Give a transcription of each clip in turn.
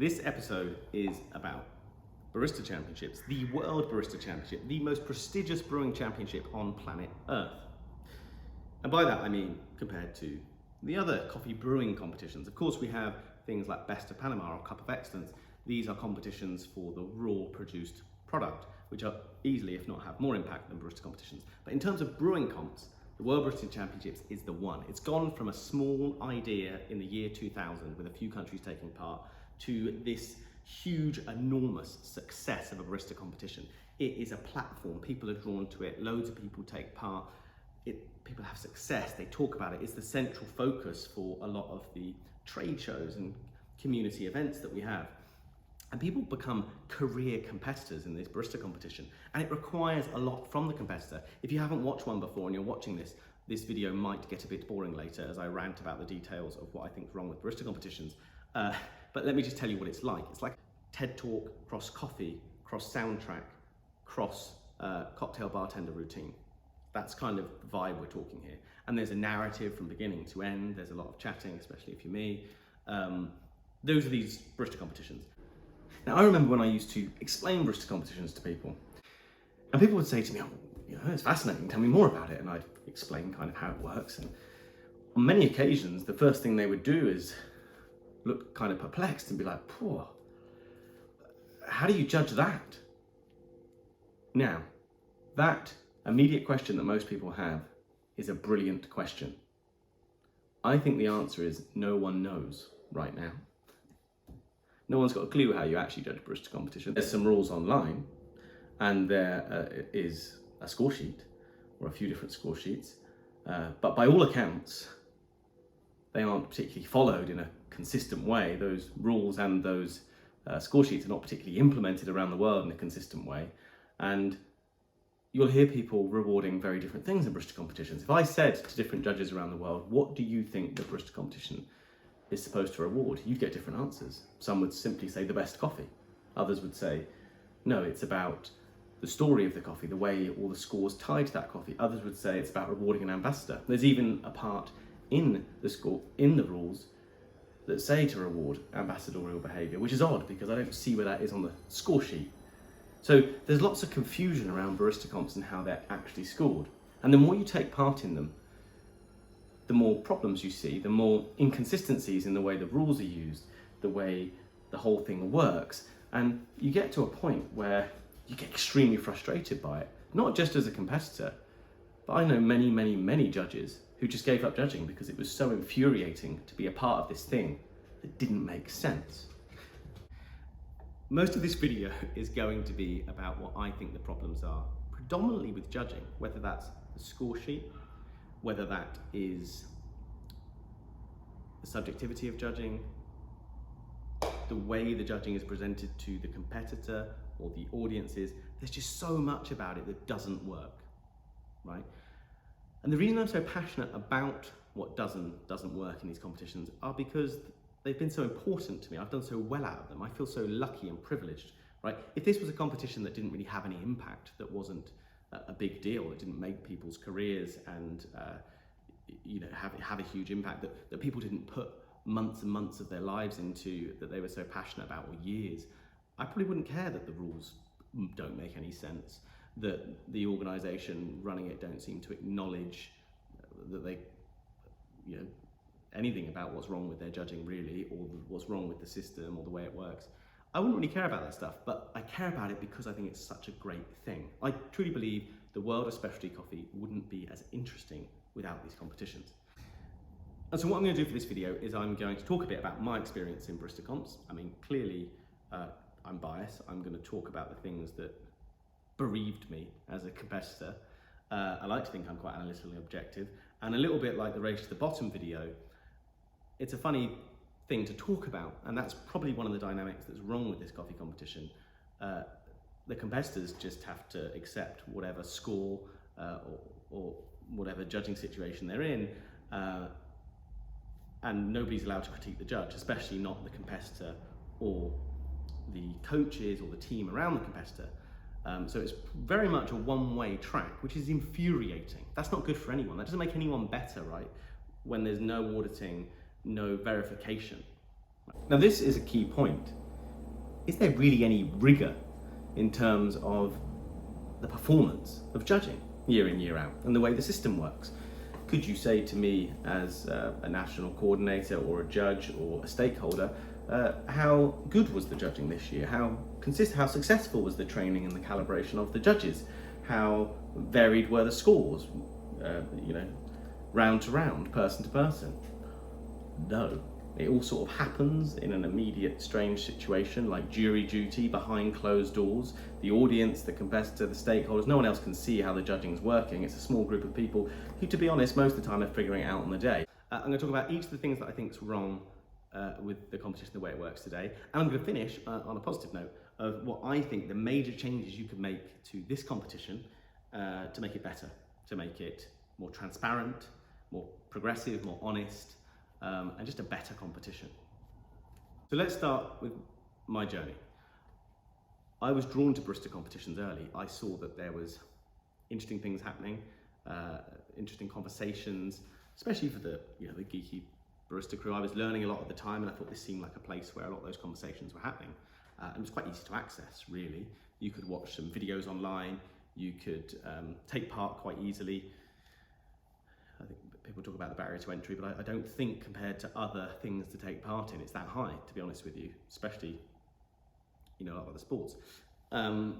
This episode is about Barista Championships, the World Barista Championship, the most prestigious brewing championship on planet Earth. And by that I mean compared to the other coffee brewing competitions. Of course we have things like Best of Panama or Cup of Excellence. These are competitions for the raw produced product, which are easily, if not have more impact than barista competitions. But in terms of brewing comps, the World Barista Championships is the one. It's gone from a small idea in the year 2000 with a few countries taking part to this huge, enormous success of a barista competition. It is a platform, people are drawn to it, loads of people take part, people have success, they talk about it. It's the central focus for a lot of the trade shows and community events that we have. And people become career competitors in this barista competition. And it requires a lot from the competitor. If you haven't watched one before and you're watching this video might get a bit boring later as I rant about the details of what I think is wrong with barista competitions. But let me just tell you what it's like. It's like TED Talk, cross coffee, cross soundtrack, cross cocktail bartender routine. That's kind of the vibe we're talking here. And there's a narrative from beginning to end. There's a lot of chatting, especially if you're me. Those are these barista competitions. Now, I remember when I used to explain barista competitions to people, and people would say to me, oh, it's fascinating, tell me more about it. And I'd explain kind of how it works. And on many occasions, the first thing they would do is look kind of perplexed and be like, poor, how do you judge that? Now, that immediate question that most people have is a brilliant question. I think the answer is no one knows right now. No one's got a clue how you actually judge a barista competition. There's some rules online, and there is a score sheet, or a few different score sheets, but by all accounts, they aren't particularly followed in a consistent way. Those rules and those score sheets are not particularly implemented around the world in a consistent way, and you'll hear people rewarding very different things in barista competitions. If I said to different judges around the world, what do you think the barista competition is supposed to reward, you'd get different answers. Some would simply say the best coffee. Others would say, no, it's about the story of the coffee, the way all the scores tie to that coffee. Others would say it's about rewarding an ambassador. There's even a part in the score, in the rules, that say to reward ambassadorial behaviour, which is odd because I don't see where that is on the score sheet. So there's lots of confusion around barista comps and how they're actually scored. And the more you take part in them, the more problems you see, the more inconsistencies in the way the rules are used, the way the whole thing works. And you get to a point where you get extremely frustrated by it, not just as a competitor, but I know many, many, many judges who just gave up judging because it was so infuriating to be a part of this thing that didn't make sense. Most of this video is going to be about what I think the problems are, predominantly with judging, whether that's the score sheet, whether that is the subjectivity of judging, the way the judging is presented to the competitor or the audiences. There's just so much about it that doesn't work, right? And the reason I'm so passionate about what doesn't work in these competitions are because they've been so important to me. I've done so well out of them. I feel so lucky and privileged, right? If this was a competition that didn't really have any impact, that wasn't a big deal, that didn't make people's careers and have a huge impact, that people didn't put months and months of their lives into, that they were so passionate about, or years, I probably wouldn't care that the rules don't make any sense, that the organisation running it don't seem to acknowledge that they, anything about what's wrong with their judging really, or what's wrong with the system or the way it works. I wouldn't really care about that stuff, but I care about it because I think it's such a great thing. I truly believe the world of specialty coffee wouldn't be as interesting without these competitions. And so what I'm going to do for this video is I'm going to talk a bit about my experience in barista comps. I mean, clearly I'm biased. I'm going to talk about the things that bereaved me as a competitor. I like to think I'm quite analytically objective, and a little bit like the race to the bottom video, it's a funny thing to talk about, and that's probably one of the dynamics that's wrong with this coffee competition. The competitors just have to accept whatever score or whatever judging situation they're in, and nobody's allowed to critique the judge, especially not the competitor or the coaches or the team around the competitor. So it's very much a one-way track, which is infuriating. That's not good for anyone. That doesn't make anyone better, right? When there's no auditing, no verification. Now this is a key point. is there really any rigour in terms of the performance of judging year in, year out, and the way the system works? Could you say to me as a national coordinator or a judge or a stakeholder, how good was the judging this year? How successful was the training and the calibration of the judges? How varied were the scores, round to round, person to person? No. It all sort of happens in an immediate strange situation, like jury duty behind closed doors. The audience, the competitor, the stakeholders, no one else can see how the judging's working. It's a small group of people who, to be honest, most of the time are figuring it out on the day. I'm going to talk about each of the things that I think is wrong with the competition, the way it works today. And I'm going to finish on a positive note of what I think the major changes you could make to this competition to make it better, to make it more transparent, more progressive, more honest, and just a better competition. So let's start with my journey. I was drawn to barista competitions early. I saw that there was interesting things happening, interesting conversations, especially for the geeky barista crew. I was learning a lot at the time, and I thought this seemed like a place where a lot of those conversations were happening. And it was quite easy to access, really. You could watch some videos online, you could take part quite easily. I think people talk about the barrier to entry, but I don't think compared to other things to take part in, it's that high, to be honest with you, especially a lot of other sports. And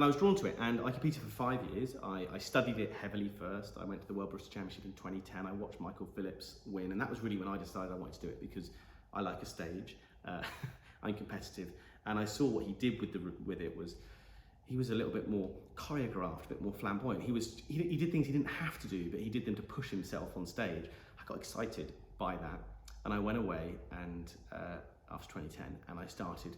I was drawn to it, and I competed for 5 years. I studied it heavily first. I went to the World Barista Championship in 2010. I watched Michael Phillips win, and that was really when I decided I wanted to do it, because I like a stage. I'm competitive, and I saw what he did with it was he was a little bit more choreographed, a bit more flamboyant. He did things he didn't have to do, but he did them to push himself on stage. I got excited by that, and I went away and after 2010, and I started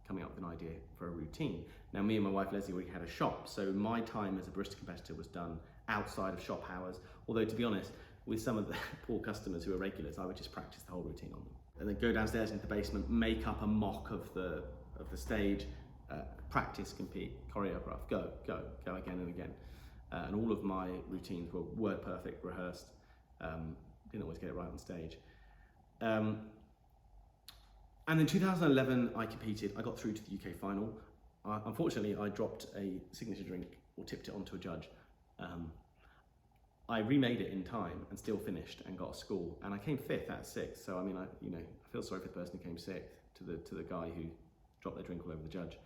coming up with an idea for a routine. Now, me and my wife Leslie already had a shop, so my time as a barista competitor was done outside of shop hours. Although, to be honest, with some of the poor customers who are regulars, I would just practice the whole routine on them, and then go downstairs into the basement, make up a mock of the stage. Practice, compete, choreograph, go again and again. And all of my routines were word perfect, rehearsed. Didn't always get it right on stage. And in 2011, I competed. I got through to the UK final. Unfortunately, I dropped a signature drink or tipped it onto a judge. I remade it in time and still finished and got a score. And I came 5th out of 6. So I mean, I feel sorry for the person who came 6th to the guy who dropped their drink all over the judge.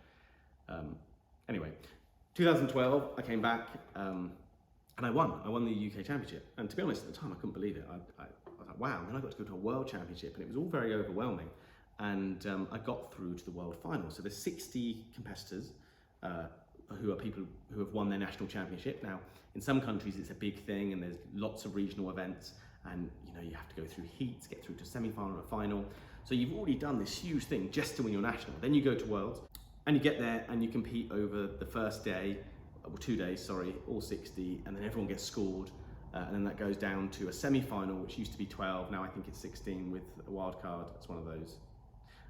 Anyway, 2012, I came back and I won. I won the UK Championship. And to be honest, at the time, I couldn't believe it. I was like, wow. And then I got to go to a World Championship, and it was all very overwhelming. And I got through to the World Final. So there's 60 competitors who are people who have won their national championship. Now, in some countries, it's a big thing, and there's lots of regional events, and you have to go through heats, get through to a semi-final and a final. So you've already done this huge thing just to win your national. Then you go to Worlds, and you get there and you compete over the first day, or 2 days, sorry, all 60, and then everyone gets scored. And then that goes down to a semi-final, which used to be 12, now I think it's 16 with a wild card. It's one of those.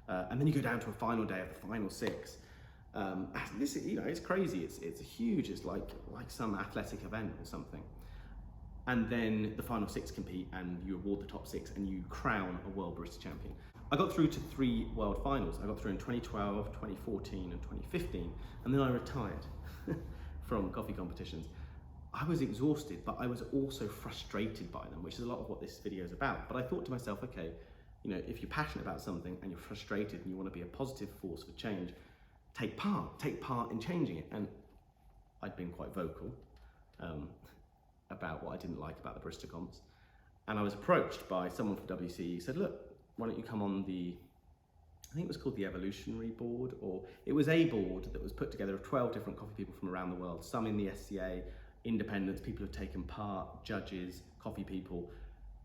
And then you go down to a final day of the final 6. This, it's crazy. It's huge. It's like some athletic event or something. And then the final 6 compete, and you award the top 6, and you crown a World Barista Champion. I got through to 3 world finals. I got through in 2012, 2014, and 2015, and then I retired from coffee competitions. I was exhausted, but I was also frustrated by them, which is a lot of what this video is about. But I thought to myself, okay, if you're passionate about something and you're frustrated and you want to be a positive force for change, take part in changing it. And I'd been quite vocal about what I didn't like about the barista comps. And I was approached by someone from WCE who said, look, why don't you come on I think it was called the Evolutionary Board, or it was a board that was put together of 12 different coffee people from around the world, some in the SCA, independents, people who've taken part, judges, coffee people,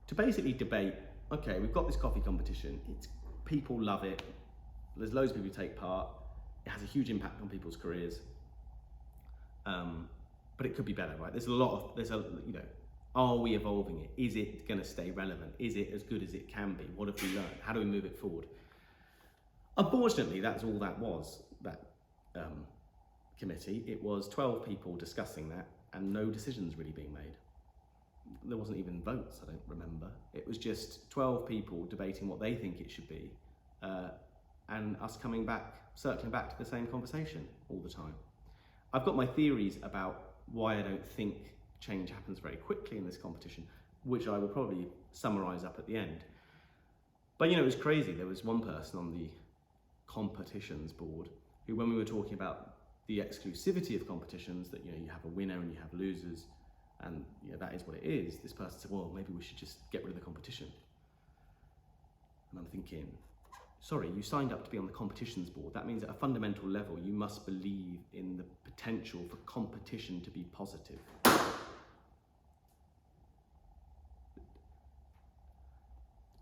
to basically debate, okay, we've got this coffee competition, people love it, there's loads of people who take part, it has a huge impact on people's careers, but it could be better, right? Are we evolving it? Is it going to stay relevant? Is it as good as it can be? What have we learned? How do we move it forward? Unfortunately, that's all that was, that committee. It was 12 people discussing that and no decisions really being made. There wasn't even votes, I don't remember. It was just 12 people debating what they think it should be and us circling back to the same conversation all the time. I've got my theories about why I don't think change happens very quickly in this competition, which I will probably summarise up at the end. But it was crazy. There was one person on the competitions board who, when we were talking about the exclusivity of competitions, that you have a winner and you have losers, and that is what it is, this person said, well, maybe we should just get rid of the competition. And I'm thinking, sorry, you signed up to be on the competitions board. That means at a fundamental level, you must believe in the potential for competition to be positive.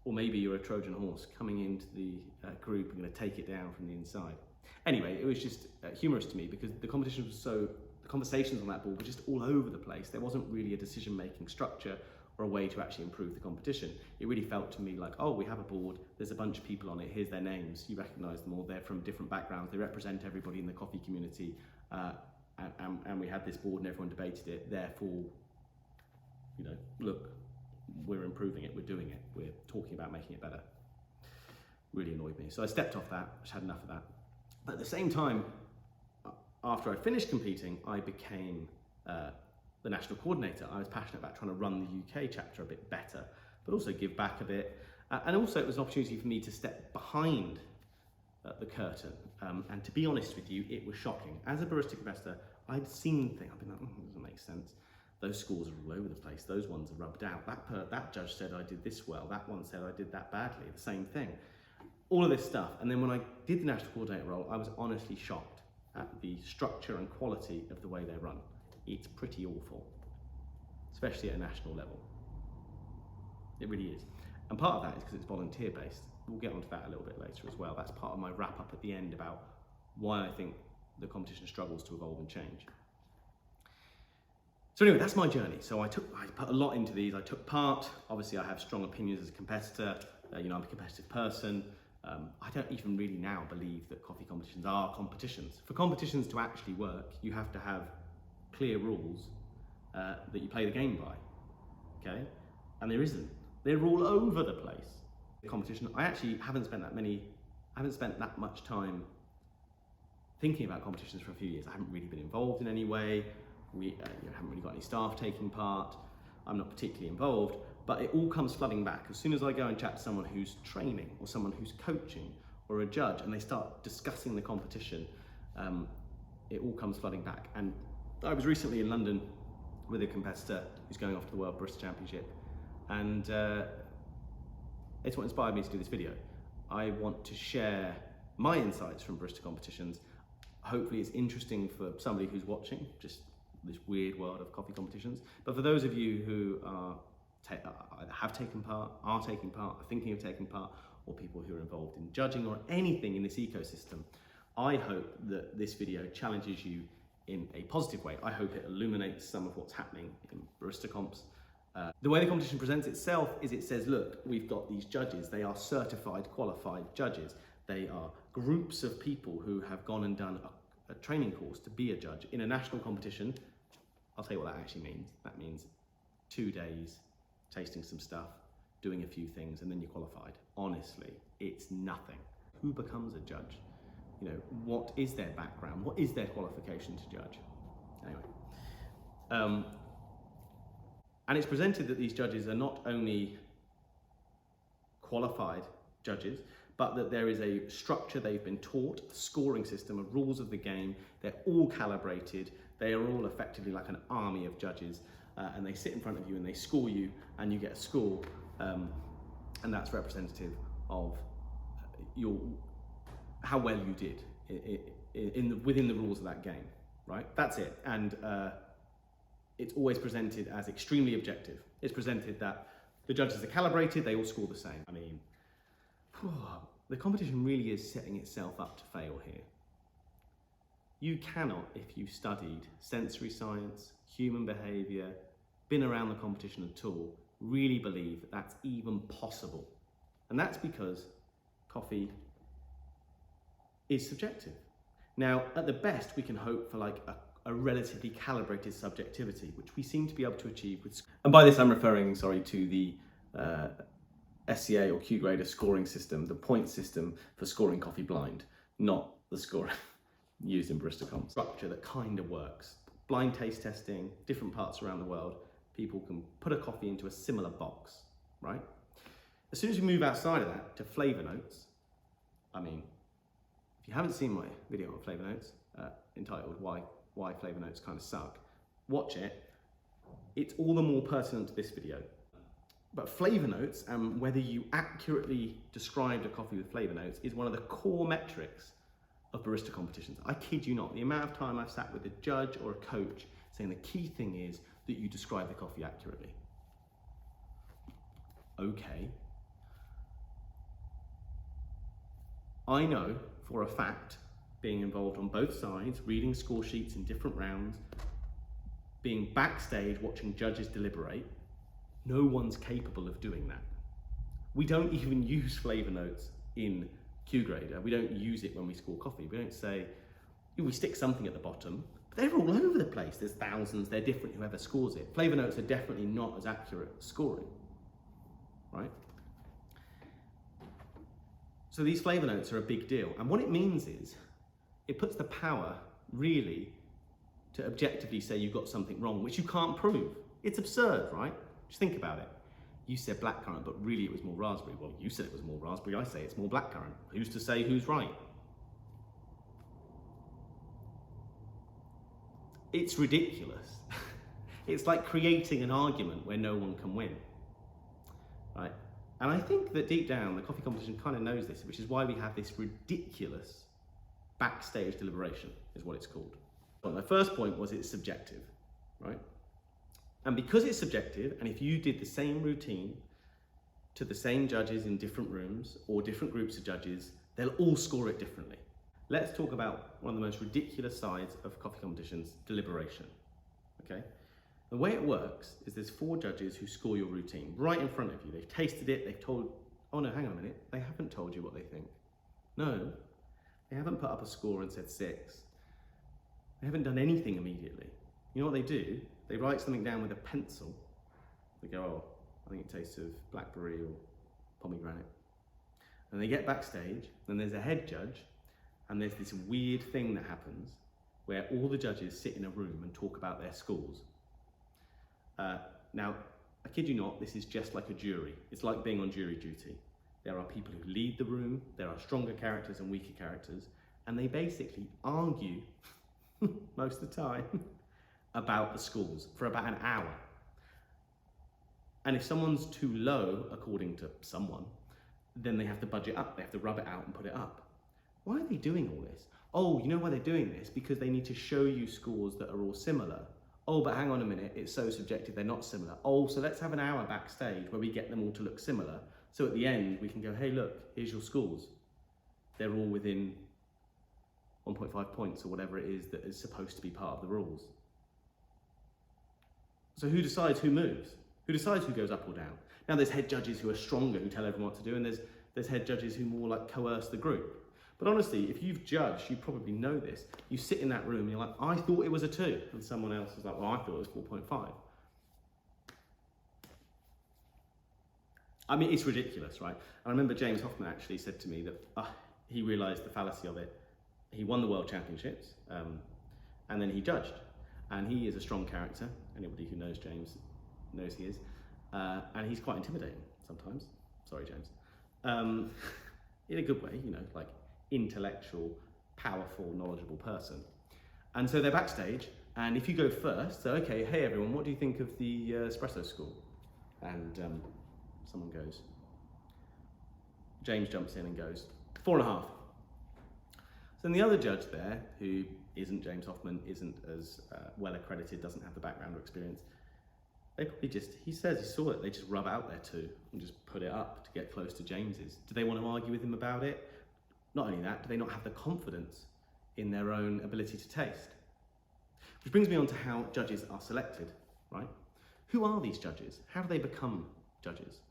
Or maybe you're a Trojan horse coming into the group and going to take it down from the inside. Anyway, it was just humorous to me because the conversations on that board were just all over the place. There wasn't really a decision-making structure or a way to actually improve the competition. It really felt to me like, oh, we have a board, there's a bunch of people on it, here's their names, you recognise them all, they're from different backgrounds, they represent everybody in the coffee community, and we had this board and everyone debated it, therefore, look, we're improving it, we're doing it, we're talking about making it better. Really annoyed me. So I stepped off that, just had enough of that. But at the same time, after I finished competing, I became the national coordinator. I was passionate about trying to run the UK chapter a bit better, but also give back a bit. And also it was an opportunity for me to step behind the curtain. And to be honest with you, it was shocking. As a barista competitor, I'd seen things, I've been like, it doesn't make sense. Those scores are all over the place. Those ones are rubbed out. That judge said I did this well. That one said I did that badly. The same thing. All of this stuff. And then when I did the national coordinator role, I was honestly shocked at the structure and quality of the way they run. It's pretty awful, especially at a national level. It really is. And part of that is because it's volunteer based. We'll get onto that a little bit later as well. That's part of my wrap up at the end about why I think the competition struggles to evolve and change. So anyway, that's my journey. So I put a lot into these. I took part. Obviously, I have strong opinions as a competitor. I'm a competitive person. I don't even really now believe that coffee competitions are competitions. For competitions to actually work, you have to have clear rules that you play the game by, okay? And there isn't. They're all over the place. The competition, I actually haven't spent that much time thinking about competitions for a few years. I haven't really been involved in any way. We haven't really got any staff taking part. I'm not particularly involved, but it all comes flooding back. As soon as I go and chat to someone who's training or someone who's coaching or a judge and they start discussing the competition, it all comes flooding back. And I was recently in London with a competitor who's going off to the World Barista Championship, and it's what inspired me to do this video. I want to share my insights from barista competitions. Hopefully it's interesting for somebody who's watching, just this weird world of coffee competitions. But for those of you who either have taken part, are taking part, are thinking of taking part, or people who are involved in judging or anything in this ecosystem, I hope that this video challenges you in a positive way. I hope it illuminates some of what's happening in barista comps. The way the competition presents itself is it says, look, we've got these judges. They are certified, qualified judges. They are groups of people who have gone and done a training course to be a judge. In a national competition, I'll tell you what that actually means. That means 2 days, tasting some stuff, doing a few things, and then you're qualified. Honestly, it's nothing. Who becomes a judge? What is their background? What is their qualification to judge? Anyway. And it's presented that these judges are not only qualified judges, but that there is a structure they've been taught, a scoring system, of rules of the game. They're all calibrated. They are all effectively like an army of judges, and they sit in front of you and they score you, and you get a score, and that's representative of how well you did within the rules of that game, right? That's it. And it's always presented as extremely objective. It's presented that the judges are calibrated, they all score the same. I mean, the competition really is setting itself up to fail here. You cannot, if you've studied sensory science, human behaviour, been around the competition at all, really believe that that's even possible. And that's because coffee is subjective. Now, at the best, we can hope for like a relatively calibrated subjectivity, which we seem to be able to achieve with. And by this, I'm referring, to the SCA or Q grader scoring system, the point system for scoring coffee blind, not the scoring used in barista comps. Structure that kind of works. Blind taste testing, different parts around the world, people can put a coffee into a similar box, right? As soon as you move outside of that to flavor notes, I mean, if you haven't seen my video on flavor notes, entitled Why Flavor Notes Kind of Suck, watch it. It's all the more pertinent to this video. But flavor notes, and whether you accurately described a coffee with flavor notes, is one of the core metrics of barista competitions. I kid you not, the amount of time I've sat with a judge or a coach saying the key thing is that you describe the coffee accurately. Okay. I know for a fact, being involved on both sides, reading score sheets in different rounds, being backstage watching judges deliberate, no one's capable of doing that. We don't even use flavor notes in Q grader. We don't use it when we score coffee. We don't say, we stick something at the bottom, but they're all over the place. There's thousands, they're different whoever scores it. Flavor notes are definitely not as accurate as scoring, right? So these flavor notes are a big deal. And what it means is, it puts the power really to objectively say you've got something wrong, which you can't prove. It's absurd, right? Just think about it. You said blackcurrant, but really it was more raspberry. Well, you said it was more raspberry, I say it's more blackcurrant. Who's to say who's right? It's ridiculous. It's like creating an argument where no one can win, right? And I think that deep down, the coffee competition kind of knows this, which is why we have this ridiculous backstage deliberation, is what it's called. Well, my first point was it's subjective, right? And because it's subjective, and if you did the same routine to the same judges in different rooms or different groups of judges, they'll all score it differently. Let's talk about one of the most ridiculous sides of coffee competitions, deliberation, okay? The way it works is there's 4 judges who score your routine right in front of you. They've tasted it, they've told, oh no, hang on a minute, they haven't told you what they think. No, they haven't put up a score and said 6. They haven't done anything immediately. You know what they do? They write something down with a pencil. They go, oh, I think it tastes of blackberry or pomegranate. And they get backstage, and there's a head judge, and there's this weird thing that happens where all the judges sit in a room and talk about their scores. Now, I kid you not, this is just like a jury. It's like being on jury duty. There are people who lead the room, there are stronger characters and weaker characters, and they basically argue, most of the time, about the scores for about an hour. And if someone's too low, according to someone, then they have to budge it up, they have to rub it out and put it up. Why are they doing all this? Oh, you know why they're doing this? Because they need to show you scores that are all similar. Oh, but hang on a minute, it's so subjective, they're not similar. Oh, so let's have an hour backstage where we get them all to look similar. So at the end, we can go, hey, look, here's your scores. They're all within 1.5 points or whatever it is that is supposed to be part of the rules. So who decides who moves? Who decides who goes up or down? Now there's head judges who are stronger, who tell everyone what to do, and there's head judges who more like coerce the group. But honestly, if you've judged, you probably know this. You sit in that room and you're like, I thought it was a 2. And someone else is like, well, I thought it was 4.5. I mean, it's ridiculous, right? I remember James Hoffman actually said to me that he realized the fallacy of it. He won the world championships, and then he judged. And he is a strong character. Anybody who knows James knows he is. And he's quite intimidating sometimes. Sorry, James. In a good way, you know, like intellectual, powerful, knowledgeable person. And so they're backstage, and if you go first, so okay, hey everyone, what do you think of the espresso score? And someone goes, James jumps in and goes, 4.5. So then the other judge there, who isn't James Hoffman, isn't as well accredited, doesn't have the background or experience, they probably just, he says he saw it, they just rub out their 2 and just put it up to get close to James's. Do they want to argue with him about it? Not only that, do they not have the confidence in their own ability to taste? Which brings me on to how judges are selected, right? Who are these judges? How do they become judges?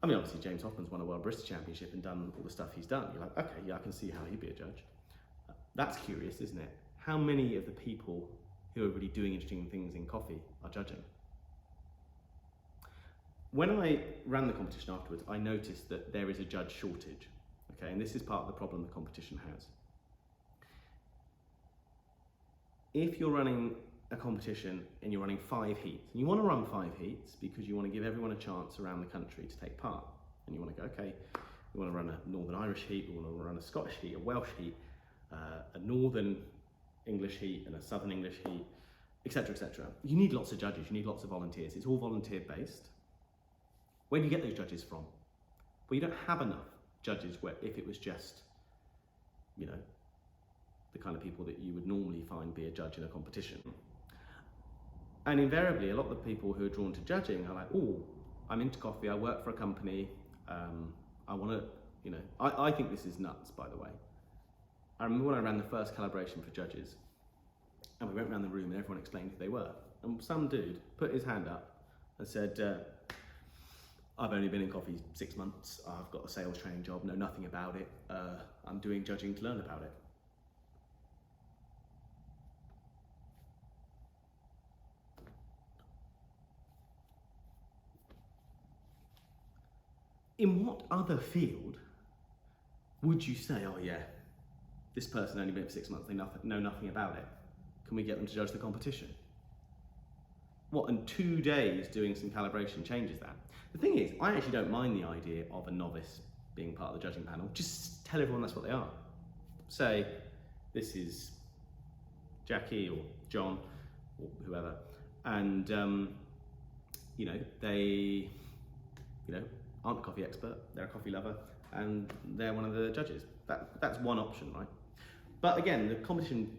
I mean, obviously James Hoffman's won a World Barista Championship and done all the stuff he's done. You're like, okay, yeah, I can see how he'd be a judge. That's curious, isn't it? How many of the people who are really doing interesting things in coffee are judging? when I ran the competition afterwards, I noticed that there is a judge shortage. Okay, and this is part of the problem the competition has. If you're running a competition and you're running 5 heats, and you want to run 5 heats because you want to give everyone a chance around the country to take part, and you want to go, okay, we want to run a Northern Irish heat, we want to run a Scottish heat, a Welsh heat, a Northern English heat, and a Southern English heat, etc., etc. You need lots of judges, you need lots of volunteers. It's all volunteer based. Where do you get those judges from? Well, you don't have enough judges where if it was just, you know, the kind of people that you would normally find be a judge in a competition. And invariably, a lot of the people who are drawn to judging are like, oh, I'm into coffee, I work for a company, I want to, you know, I think this is nuts, by the way. I remember when I ran the first calibration for judges, and we went around the room and everyone explained who they were. And some dude put his hand up and said, I've only been in coffee 6 months, I've got a sales training job, know nothing about it, I'm doing judging to learn about it. In what other field would you say, oh yeah, this person only been for 6 months, they know nothing about it. Can we get them to judge the competition? What, in 2 days doing some calibration changes that? The thing is, I actually don't mind the idea of a novice being part of the judging panel. Just tell everyone that's what they are. Say, this is Jackie or John or whoever, and you know, they, you know, aren't a coffee expert, they're a coffee lover, and they're one of the judges. That's one option, right? But again, the competition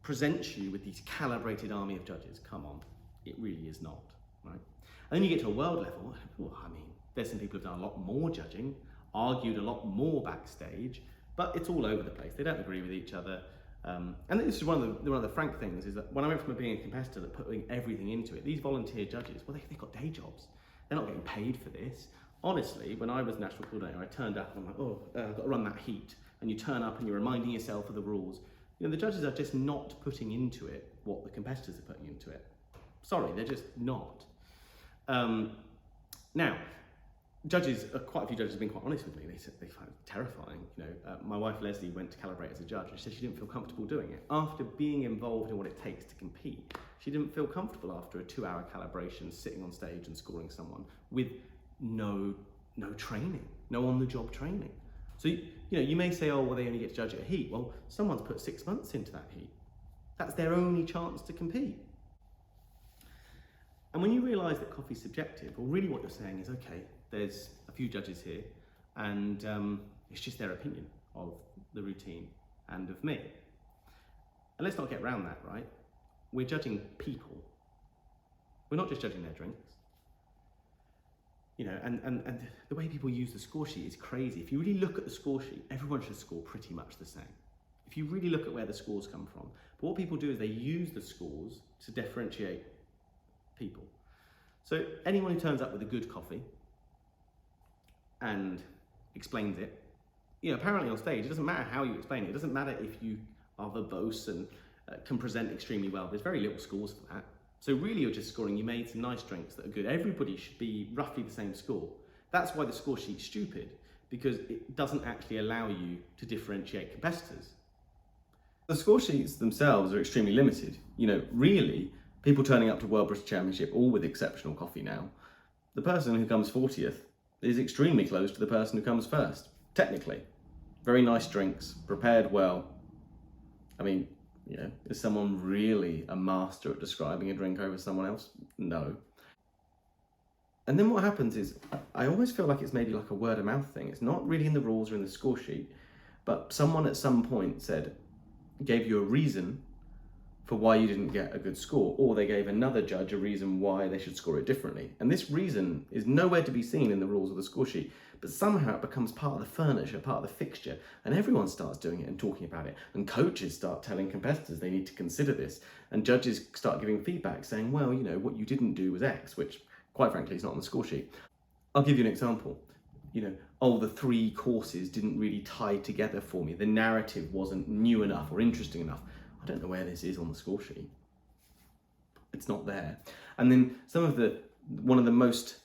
presents you with these calibrated army of judges. Come on, it really is not, right? And then you get to a world level, well, I mean, there's some people who've done a lot more judging, argued a lot more backstage, but it's all over the place. They don't agree with each other. And this is one of the frank things, is that when I went from being a competitor to putting everything into it, these volunteer judges, well, they've got day jobs. They're not getting paid for this. Honestly, when I was national coordinator, I turned up and I'm like, oh, I've got to run that heat. And you turn up and you're reminding yourself of the rules. You know, the judges are just not putting into it what the competitors are putting into it. Sorry, they're just not. Now, judges, quite a few judges have been quite honest with me. They said they find it terrifying. You know, my wife Leslie went to calibrate as a judge, and she said she didn't feel comfortable doing it. After being involved in what it takes to compete, she didn't feel comfortable after a 2-hour calibration, sitting on stage and scoring someone with no training, no on-the-job training. So you know, you may say, oh, well, they only get to judge at a heat. Well, someone's put 6 months into that heat. That's their only chance to compete. And when you realise that coffee's subjective, well, really what you're saying is, okay, there's a few judges here, and it's just their opinion of the routine and of me. And let's not get around that, right? We're judging people. We're not just judging their drinks. You know, and the way people use the score sheet is crazy. If you really look at the score sheet, everyone should score pretty much the same. If you really look at where the scores come from. But what people do is they use the scores to differentiate people. So anyone who turns up with a good coffee and explains it, you know, apparently on stage, it doesn't matter how you explain it. It doesn't matter if you are verbose and can present extremely well. There's very little scores for that. So really you're just scoring, you made some nice drinks that are good. Everybody should be roughly the same score. That's why the score sheet's stupid, because it doesn't actually allow you to differentiate competitors. The score sheets themselves are extremely limited. You know, really, people turning up to World Barista Championship, all with exceptional coffee now, the person who comes 40th is extremely close to the person who comes first, technically. Very nice drinks, prepared well. I mean, you know, is someone really a master at describing a drink over someone else? No. And then what happens is, I always feel like it's maybe like a word of mouth thing. It's not really in the rules or in the score sheet, but someone at some point gave you a reason for why you didn't get a good score, or they gave another judge a reason why they should score it differently. And this reason is nowhere to be seen in the rules of the score sheet, but somehow it becomes part of the furniture, part of the fixture, and everyone starts doing it and talking about it. And coaches start telling competitors they need to consider this, and judges start giving feedback saying, well, you know, what you didn't do was X, which quite frankly is not on the score sheet. I'll give you an example. You know, oh, the 3 courses didn't really tie together for me. The narrative wasn't new enough or interesting enough. I don't know where this is on the score sheet. It's not there. And then one of the most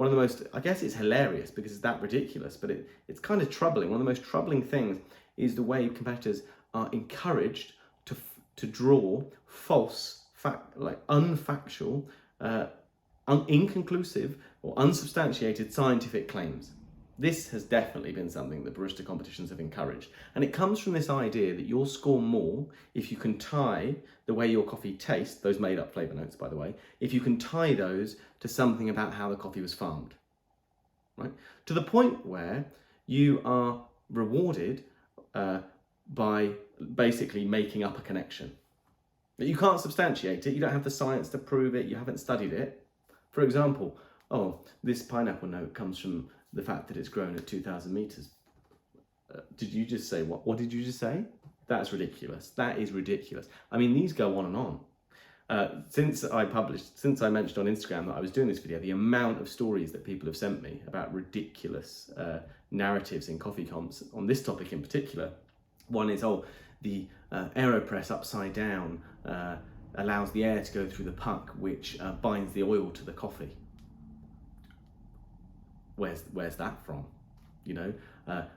one of the most, I guess it's hilarious because it's that ridiculous, but it's kind of troubling. One of the most troubling things is the way competitors are encouraged to draw false, unfactual, inconclusive or unsubstantiated scientific claims. This has definitely been something that barista competitions have encouraged. And it comes from this idea that you'll score more if you can tie the way your coffee tastes, those made up flavour notes by the way, if you can tie those to something about how the coffee was farmed, right? To the point where you are rewarded by basically making up a connection. But you can't substantiate it, you don't have the science to prove it, you haven't studied it. For example, oh, this pineapple note comes from the fact that it's grown at 2,000 meters. Did you just say what? What did you just say? That's ridiculous. That is ridiculous. I mean, these go on and on. Since I mentioned on Instagram that I was doing this video, the amount of stories that people have sent me about ridiculous narratives in coffee comps on this topic in particular. One is, oh, the AeroPress upside down allows the air to go through the puck, which binds the oil to the coffee. Where's that from? You know,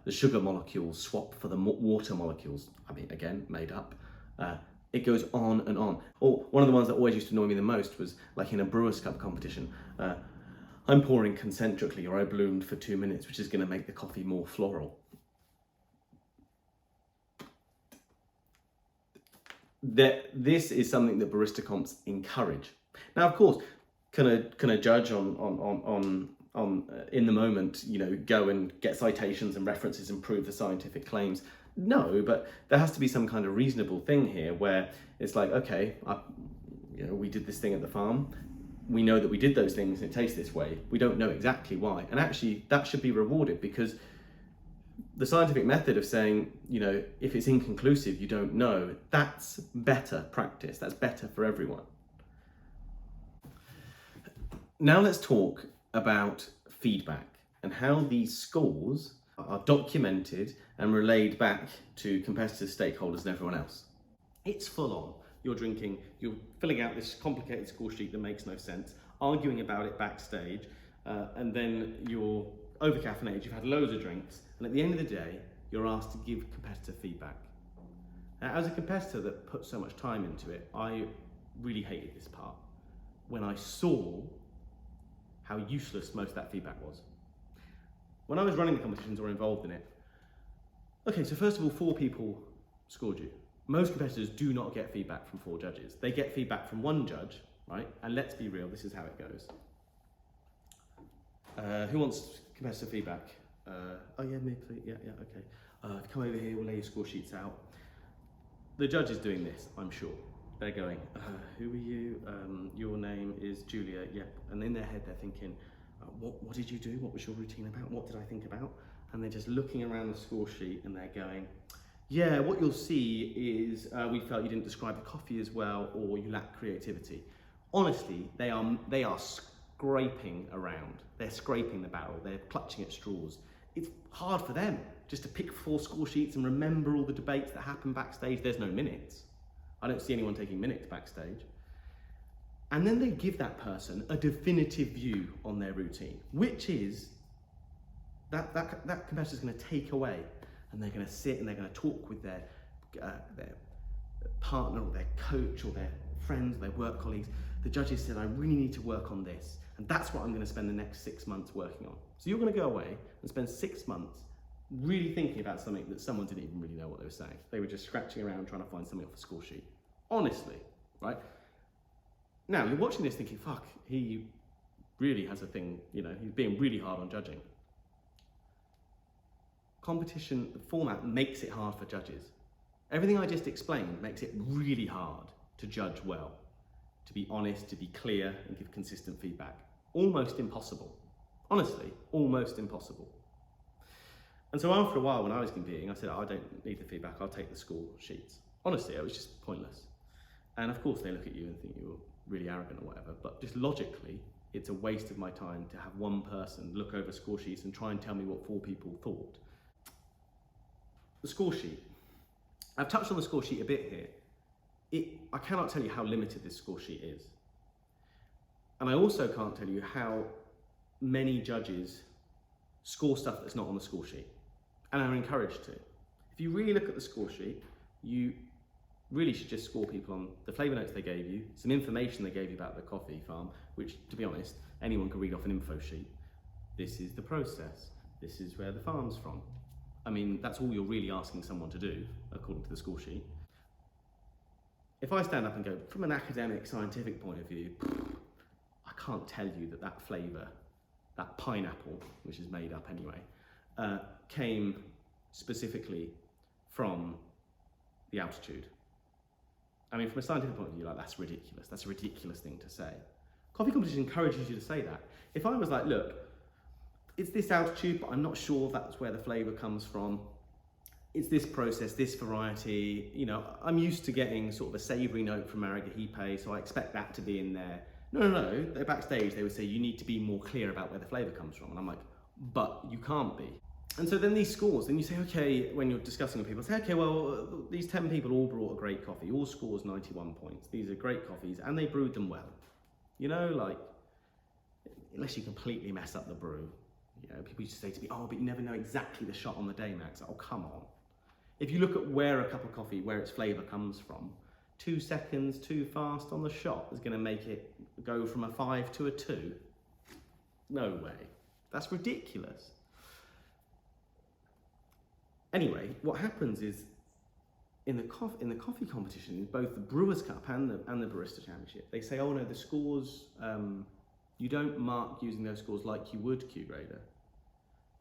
the sugar molecules swap for the water molecules. I mean, again, made up. It goes on and on. Or one of the ones that always used to annoy me the most was like in a Brewers Cup competition. I'm pouring concentrically, or I bloomed for 2 minutes, which is going to make the coffee more floral. This is something that barista comps encourage. Now, of course, can a judge on in the moment, you know, go and get citations and references and prove the scientific claims? No, but there has to be some kind of reasonable thing here where it's like, okay, you know, we did this thing at the farm. We know that we did those things and it tastes this way. We don't know exactly why. And actually that should be rewarded, because the scientific method of saying, you know, if it's inconclusive, you don't know, that's better practice. That's better for everyone. Now let's talk about feedback and how these scores are documented and relayed back to competitors, stakeholders and everyone else. It's full on. You're filling out this complicated score sheet that makes no sense, arguing about it backstage, and then you're over-caffeinated, you've had loads of drinks, and at the end of the day, you're asked to give competitor feedback. Now, as a competitor that put so much time into it, I really hated this part when I saw how useless most of that feedback was. When I was running the competitions or involved in it, okay, so first of all, 4 people scored you. Most competitors do not get feedback from 4 judges. They get feedback from 1 judge, right? And let's be real, this is how it goes. Who wants competitor feedback? Oh yeah, me please, yeah, okay. Come over here, we'll lay your score sheets out. The judge is doing this, I'm sure. They're going, who are you? Your name is Julia, yep. And in their head they're thinking, what did you do? What was your routine about? What did I think about? And they're just looking around the score sheet and they're going, yeah, what you'll see is we felt you didn't describe the coffee as well, or you lack creativity. Honestly, they are scraping around. They're scraping the barrel. They're clutching at straws. It's hard for them just to pick 4 score sheets and remember all the debates that happen backstage. There's no minutes. I don't see anyone taking minutes backstage. And then they give that person a definitive view on their routine, which is that competitor's going to take away, and they're going to sit and they're going to talk with their partner or their coach or their friends or their work colleagues. The judges said, I really need to work on this, and that's what I'm going to spend the next 6 months working on. So you're going to go away and spend 6 months really thinking about something that someone didn't even really know what they were saying. They were just scratching around trying to find something off the score sheet. Honestly, right? Now, you're watching this thinking, fuck, he really has a thing, you know, he's being really hard on judging. Competition format makes it hard for judges. Everything I just explained makes it really hard to judge well, to be honest, to be clear, and give consistent feedback. Almost impossible. Honestly, almost impossible. And so after a while, when I was competing, I said, I don't need the feedback, I'll take the score sheets. Honestly, it was just pointless. And of course, they look at you and think you're really arrogant or whatever, but just logically, it's a waste of my time to have one person look over score sheets and try and tell me what 4 people thought. The score sheet. I've touched on the score sheet a bit here. I cannot tell you how limited this score sheet is. And I also can't tell you how many judges score stuff that's not on the score sheet, and are encouraged to. If you really look at the score sheet, you really should just score people on the flavour notes they gave you, some information they gave you about the coffee farm, which, to be honest, anyone can read off an info sheet. This is the process. This is where the farm's from. I mean, that's all you're really asking someone to do, according to the score sheet. If I stand up and go, from an academic, scientific point of view, I can't tell you that that flavour, that pineapple, which is made up anyway, came specifically from the altitude. I mean, from a scientific point of view, like, that's ridiculous. That's a ridiculous thing to say. Coffee competition encourages you to say that. If I was like, look, it's this altitude, but I'm not sure that's where the flavour comes from. It's this process, this variety. You know, I'm used to getting sort of a savoury note from Marighehipe, so I expect that to be in there. No. They're backstage, they would say, you need to be more clear about where the flavour comes from. And I'm like, but you can't be. And so then these scores, then you say, okay, when you're discussing with people, say, okay, well, these 10 people all brought a great coffee, all scores 91 points. These are great coffees, and they brewed them well. You know, like, unless you completely mess up the brew. You know, people used to say to me, oh, but you never know exactly the shot on the day, Max. Oh, come on. If you look at where a cup of coffee, where its flavour comes from, 2 seconds too fast on the shot is going to make it go from a 5 to a 2. No way. That's ridiculous. Anyway, what happens is in the coffee competition, both the Brewers' Cup and the Barista Championship, they say, oh no, the scores, you don't mark using those scores like you would Q-Grader.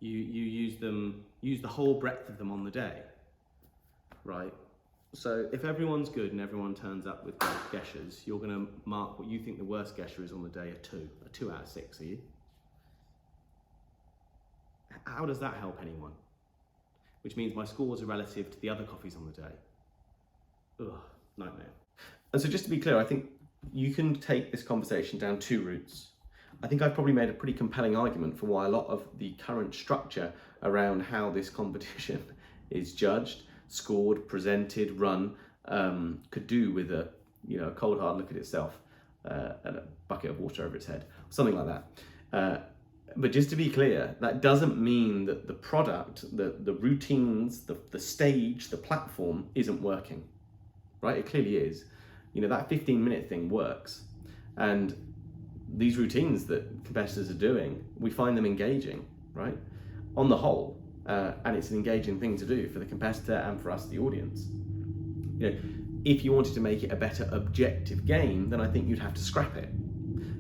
You use the whole breadth of them on the day, right? So if everyone's good and everyone turns up with great geshers, you're going to mark what you think the worst gesher is on the day a 2 out of 6, are you? How does that help anyone? Which means my scores are relative to the other coffees on the day. Ugh, nightmare. And so just to be clear, I think you can take this conversation down 2 routes. I think I've probably made a pretty compelling argument for why a lot of the current structure around how this competition is judged, scored, presented, run, could do with a cold hard look at itself and a bucket of water over its head, something like that. But just to be clear, that doesn't mean that the product, the routines, the stage, the platform isn't working, right? It clearly is. You know, that 15-minute thing works. And these routines that competitors are doing, we find them engaging, right? On the whole, and it's an engaging thing to do for the competitor and for us, the audience. You know, if you wanted to make it a better objective game, then I think you'd have to scrap it.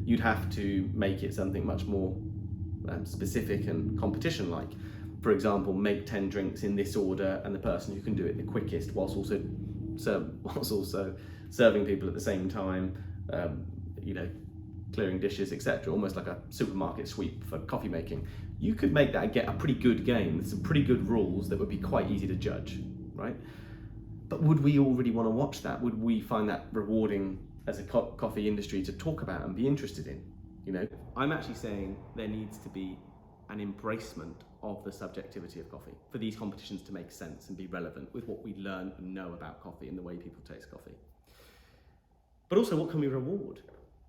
You'd have to make it something much more specific and competition-like. For example, make 10 drinks in this order, and the person who can do it the quickest, whilst also serving people at the same time, clearing dishes, etc. Almost like a supermarket sweep for coffee making. You could make that a pretty good game with some pretty good rules that would be quite easy to judge, right? But would we all really want to watch that? Would we find that rewarding as a coffee industry to talk about and be interested in? You know, I'm actually saying there needs to be an embracement of the subjectivity of coffee for these competitions to make sense and be relevant with what we learn and know about coffee and the way people taste coffee. But also, what can we reward?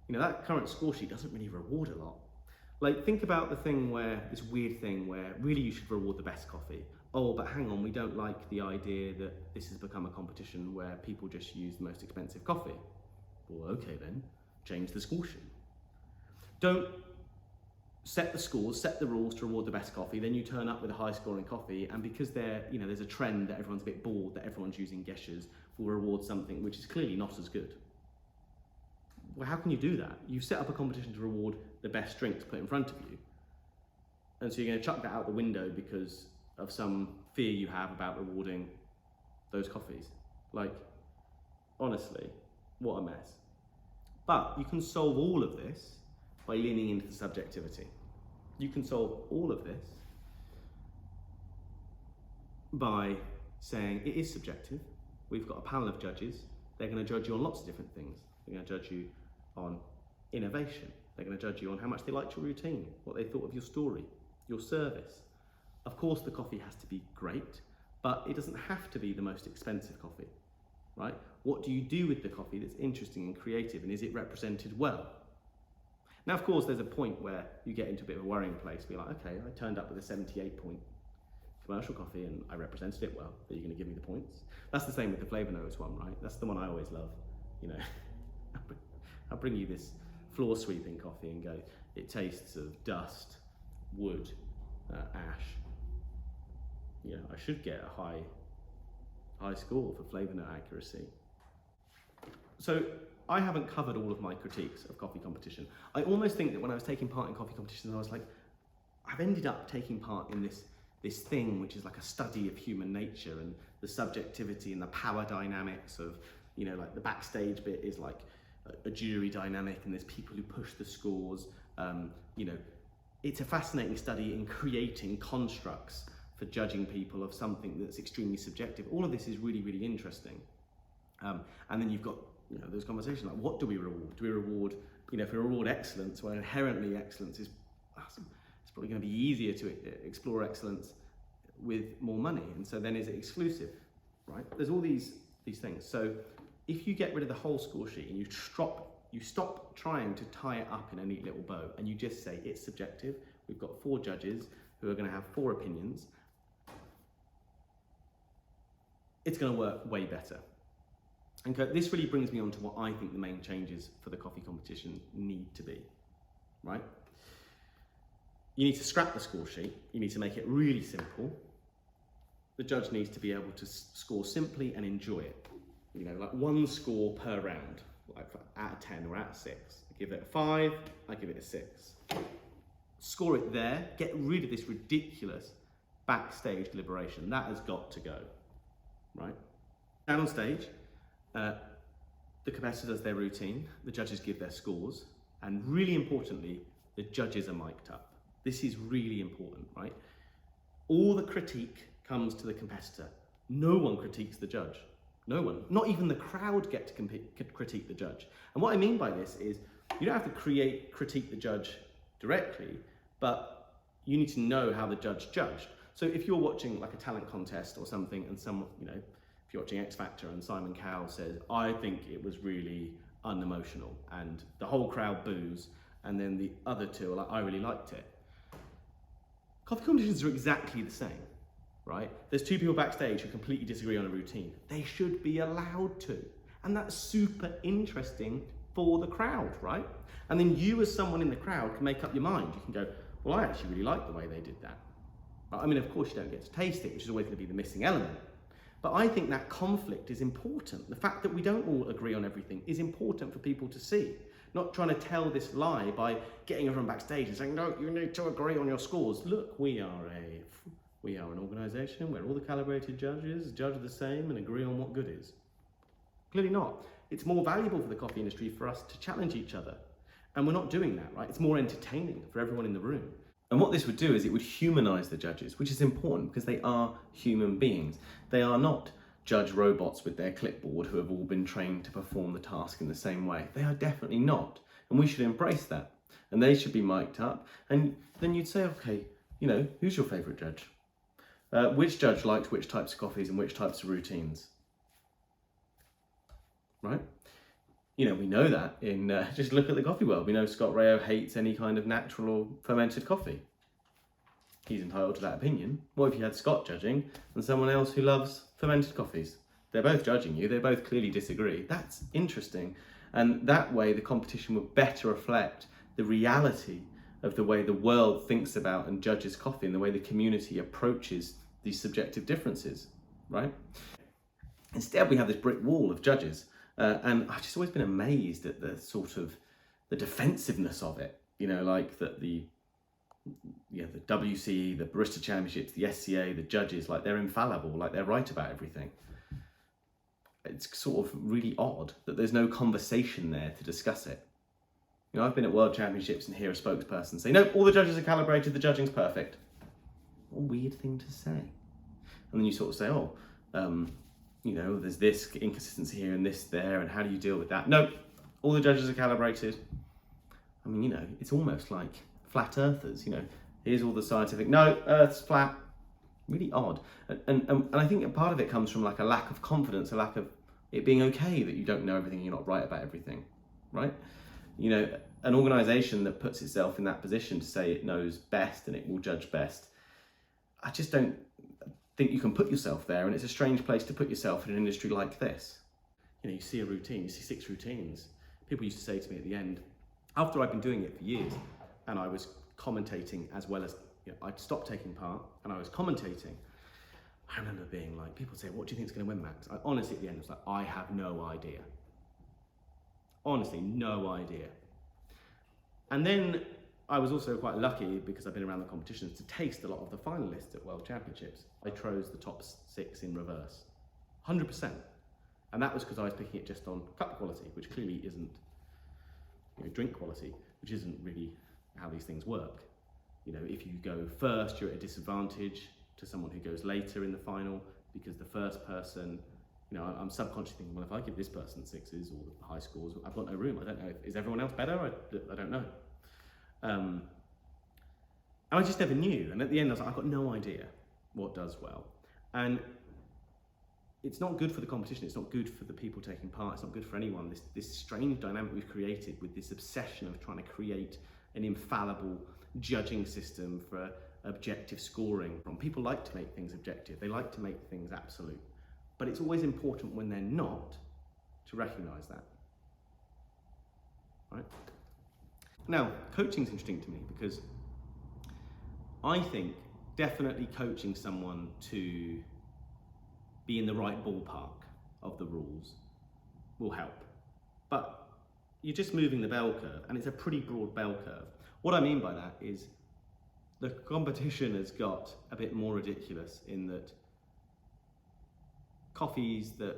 You know, that current score sheet doesn't really reward a lot. Like, think about this weird thing where really you should reward the best coffee. Oh, but hang on, we don't like the idea that this has become a competition where people just use the most expensive coffee. Well, okay then, change the score sheet. Don't set the scores, set the rules to reward the best coffee, then you turn up with a high scoring coffee, and because there's a trend that everyone's a bit bored, that everyone's using geshers, will reward something which is clearly not as good. Well, how can you do that? You've set up a competition to reward the best drinks put in front of you, and so you're going to chuck that out the window because of some fear you have about rewarding those coffees. Like, honestly, what a mess. But you can solve all of this by leaning into the subjectivity. You can solve all of this by saying it is subjective. We've got a panel of judges. They're going to judge you on lots of different things. They're going to judge you on innovation. They're going to judge you on how much they liked your routine, what they thought of your story, your service. Of course, the coffee has to be great, but it doesn't have to be the most expensive coffee, right? What do you do with the coffee that's interesting and creative, and is it represented well? Now, of course, there's a point where you get into a bit of a worrying place, be like, okay, I turned up with a 78 point commercial coffee and I represented it well, are you going to give me the points? That's the same with the flavor notes one, right? That's the one I always love. You know, I'll bring you this floor sweeping coffee and go, it tastes of dust, wood, ash. You know, I should get a high score for flavor note accuracy. So I haven't covered all of my critiques of coffee competition. I almost think that when I was taking part in coffee competitions, I was like, I've ended up taking part in this thing which is like a study of human nature and the subjectivity and the power dynamics of, you know, like the backstage bit is like a jury dynamic and there's people who push the scores. You know, it's a fascinating study in creating constructs for judging people of something that's extremely subjective. All of this is really, really interesting. And then you've got, you know, those conversations like, what do we reward? Do we reward, you know, if we reward excellence, well, inherently excellence is, it's probably going to be easier to explore excellence with more money. And so then is it exclusive, right? There's all these things. So if you get rid of the whole score sheet and you stop trying to tie it up in a neat little bow and you just say it's subjective, we've got 4 judges who are going to have 4 opinions, it's going to work way better. And this really brings me on to what I think the main changes for the coffee competition need to be, right? You need to scrap the score sheet. You need to make it really simple. The judge needs to be able to score simply and enjoy it. You know, like 1 score per round, like out of 10 or out of 6. I give it a 5, I give it a 6. Score it there, get rid of this ridiculous backstage deliberation. That has got to go, right? Down on stage, the competitor does their routine, the judges give their scores, and really importantly, the judges are mic'd up. This is really important, right? All the critique comes to the competitor. No one critiques the judge. No one. Not even the crowd get to critique the judge. And what I mean by this is, you don't have to critique the judge directly, but you need to know how the judge judged. So if you're watching like a talent contest or something, and you know, if you're watching X Factor and Simon Cowell says, I think it was really unemotional, and the whole crowd boos, and then the other 2 are like, I really liked it. Coffee competitions are exactly the same, right? There's 2 people backstage who completely disagree on a routine. They should be allowed to. And that's super interesting for the crowd, right? And then you as someone in the crowd can make up your mind. You can go, well, I actually really like the way they did that. I mean, of course you don't get to taste it, which is always going to be the missing element. But I think that conflict is important. The fact that we don't all agree on everything is important for people to see. Not trying to tell this lie by getting everyone backstage and saying, no, you need to agree on your scores. Look, we are an organisation where all the calibrated judges judge the same and agree on what good is. Clearly not. It's more valuable for the coffee industry for us to challenge each other. And we're not doing that, right? It's more entertaining for everyone in the room. And what this would do is it would humanise the judges, which is important because they are human beings. They are not judge robots with their clipboard who have all been trained to perform the task in the same way. They are definitely not. And we should embrace that. And they should be mic'd up. And then you'd say, okay, you know, who's your favourite judge? Which judge liked which types of coffees and which types of routines? Right? You know, we know that in, just look at the coffee world. We know Scott Rayo hates any kind of natural or fermented coffee. He's entitled to that opinion. What if you had Scott judging and someone else who loves fermented coffees? They're both judging you, they both clearly disagree. That's interesting. And that way the competition would better reflect the reality of the way the world thinks about and judges coffee and the way the community approaches these subjective differences, right? Instead, we have this brick wall of judges. And I've just always been amazed at the sort of the defensiveness of it. You know, like that the WCE, the Barista Championships, the SCA, the judges, like they're infallible, like they're right about everything. It's sort of really odd that there's no conversation there to discuss it. You know, I've been at World Championships and hear a spokesperson say, no, all the judges are calibrated, the judging's perfect. What a weird thing to say. And then you sort of say, you know, there's this inconsistency here and this there, and how do you deal with that? No, all the judges are calibrated. I mean, you know, it's almost like flat earthers, you know, here's all the scientific, no, Earth's flat. Really odd. And I think part of it comes from like a lack of confidence, a lack of it being okay that you don't know everything, you're not right about everything, right? You know, an organisation that puts itself in that position to say it knows best and it will judge best, I just don't think you can put yourself there, and it's a strange place to put yourself in an industry like this. You know, you see a routine, you see 6 routines. People used to say to me at the end, after I'd been doing it for years, and I was commentating as well as, you know, I'd stopped taking part and I was commentating. I remember being like, people say, what do you think is going to win, Max? I honestly, at the end, was like, I have no idea. Honestly, no idea. And then I was also quite lucky, because I've been around the competitions, to taste a lot of the finalists at World Championships. I chose the top 6 in reverse, 100%. And that was because I was picking it just on cup quality, which clearly isn't, you know, drink quality, which isn't really how these things work. You know, if you go first, you're at a disadvantage to someone who goes later in the final, because the first person, you know, I'm subconsciously thinking, well, if I give this person 6s or high scores, I've got no room. I don't know, is everyone else better? I don't know. And I just never knew. And at the end, I was like, I've got no idea what does well. And it's not good for the competition. It's not good for the people taking part. It's not good for anyone. This strange dynamic we've created with this obsession of trying to create an infallible judging system for objective scoring. People like to make things objective. They like to make things absolute. But it's always important when they're not to recognize that. Right? Now, coaching's interesting to me because I think definitely coaching someone to be in the right ballpark of the rules will help. But you're just moving the bell curve, and it's a pretty broad bell curve. What I mean by that is the competition has got a bit more ridiculous in that coffees that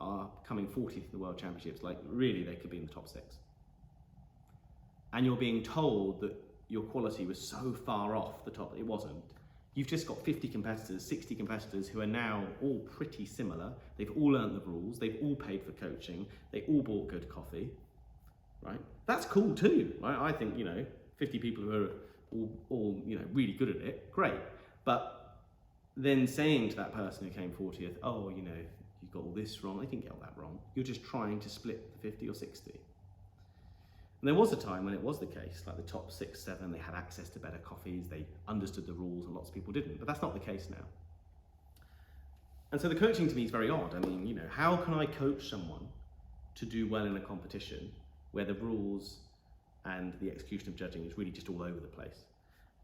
are coming 40th in the World Championships, like really they could be in the top 6. And you're being told that your quality was so far off the top, it wasn't. You've just got 50 competitors, 60 competitors who are now all pretty similar. They've all learned the rules, they've all paid for coaching, they all bought good coffee, right? That's cool too, right? I think, you know, 50 people who are all you know, really good at it, great. But then saying to that person who came 40th, oh, you know, you got all this wrong, I didn't get all that wrong. You're just trying to split the 50 or 60. And there was a time when it was the case, like the top 6, 7, they had access to better coffees, they understood the rules, and lots of people didn't. But that's not the case now. And so the coaching to me is very odd. I mean, you know, how can I coach someone to do well in a competition where the rules and the execution of judging is really just all over the place?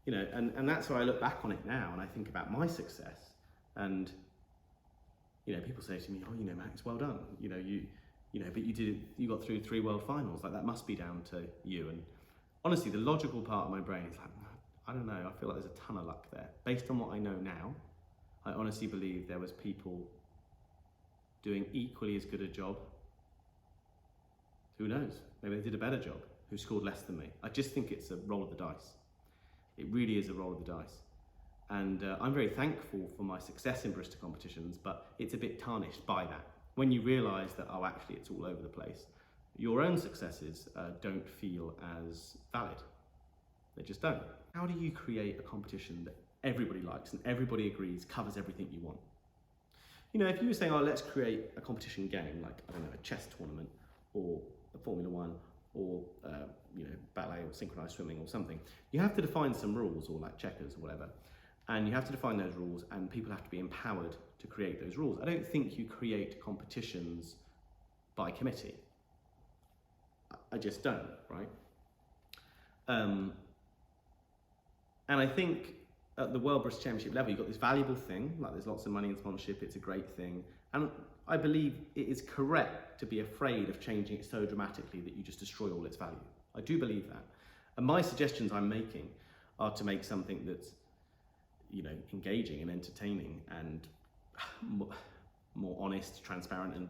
You know, and that's where I look back on it now and I think about my success. And, you know, people say to me, oh, you know, Max, well done. You know, but you got through 3 world finals, like that must be down to you. And honestly, the logical part of my brain is like, I don't know, I feel like there's a ton of luck there. Based on what I know now, I honestly believe there was people doing equally as good a job. Who knows? Maybe they did a better job, who scored less than me. I just think it's a roll of the dice. It really is a roll of the dice. And I'm very thankful for my success in Barista competitions, but it's a bit tarnished by that. When you realise that, oh, actually it's all over the place, your own successes don't feel as valid. They just don't. How do you create a competition that everybody likes and everybody agrees covers everything you want? You know, if you were saying, oh, let's create a competition game, like, I don't know, a chess tournament or a Formula One or, you know, ballet or synchronized swimming or something, you have to define some rules, or like checkers or whatever. And you have to define those rules, and people have to be empowered to create those rules. I don't think you create competitions by committee. I just don't, right? And I think at the World Barista Championship level, you've got this valuable thing, like there's lots of money in sponsorship, it's a great thing. And I believe it is correct to be afraid of changing it so dramatically that you just destroy all its value. I do believe that. And my suggestions I'm making are to make something that's, you know, engaging and entertaining and more honest, transparent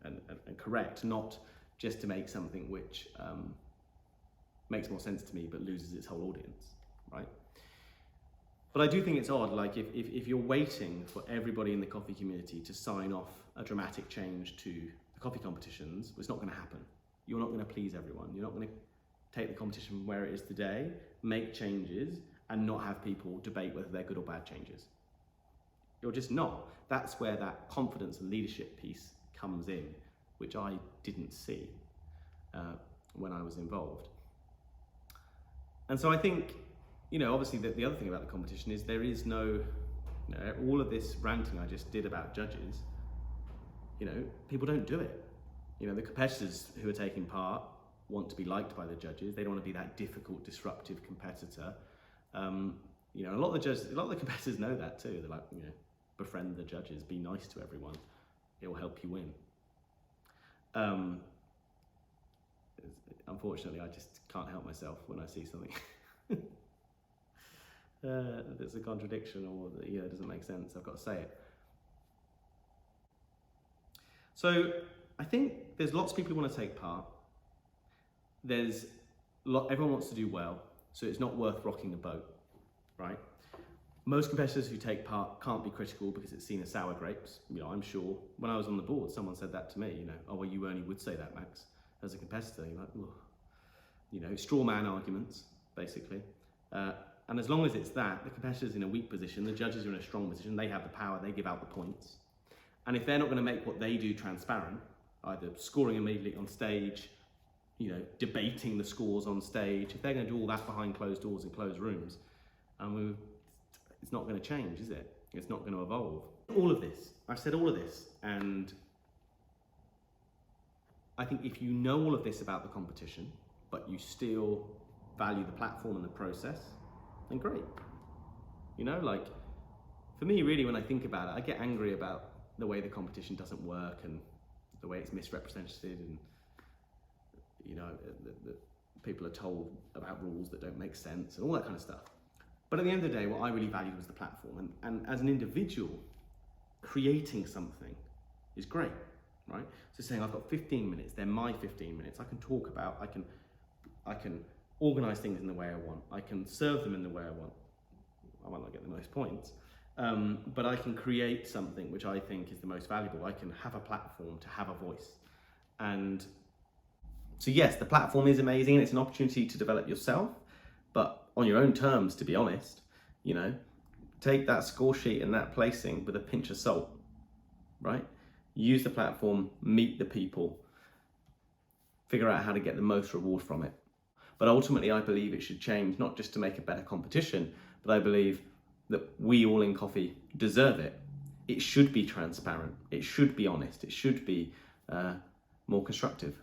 and correct, not just to make something which makes more sense to me but loses its whole audience, right? But I do think it's odd, like if you're waiting for everybody in the coffee community to sign off a dramatic change to the coffee competitions, it's not going to happen. You're not going to please everyone. You're not going to take the competition from where it is today, make changes, and not have people debate whether they're good or bad changes. You're just not. That's where that confidence and leadership piece comes in, which I didn't see when I was involved. And so I think, obviously the other thing about the competition is there is no, all of this ranting I just did about judges, people don't do it. The competitors who are taking part want to be liked by the judges. They don't want to be that difficult, disruptive competitor. A lot of the competitors know that too. They're like, befriend the judges, be nice to everyone. It will help you win. Unfortunately, I just can't help myself when I see something that's a contradiction or that doesn't make sense. I've got to say it. So I think there's lots of people who want to take part. Everyone wants to do well, so it's not worth rocking the boat, right? Most competitors who take part can't be critical because it's seen as sour grapes. I'm sure when I was on the board, someone said that to me. Oh well, you only would say that, Max, as a competitor. You're like, straw man arguments, basically. And as long as it's that, the competitor's in a weak position, the judges are in a strong position. They have the power. They give out the points. And if they're not going to make what they do transparent, either scoring immediately on stage, debating the scores on stage, if they're going to do all that behind closed doors in closed rooms, it's not going to change, is it? It's not going to evolve. All of this, I've said all of this, and I think if you know all of this about the competition, but you still value the platform and the process, then great. For me, really, when I think about it, I get angry about the way the competition doesn't work and the way it's misrepresented, and that people are told about rules that don't make sense and all that kind of stuff. But at the end of the day, what I really valued was the platform, and as an individual, creating something is great, right? So saying I've got 15 minutes, they're my 15 minutes, I can talk about, I can organize things in the way I want, I can serve them in the way I want. I might not get the most points, but I can create something which I think is the most valuable. I can have a platform to have a voice. And so yes, the platform is amazing and it's an opportunity to develop yourself, but on your own terms, to be honest. Take that score sheet and that placing with a pinch of salt, right? Use the platform, meet the people, figure out how to get the most reward from it. But ultimately, I believe it should change, not just to make a better competition, but I believe that we all in coffee deserve it. It should be transparent, it should be honest, it should be more constructive.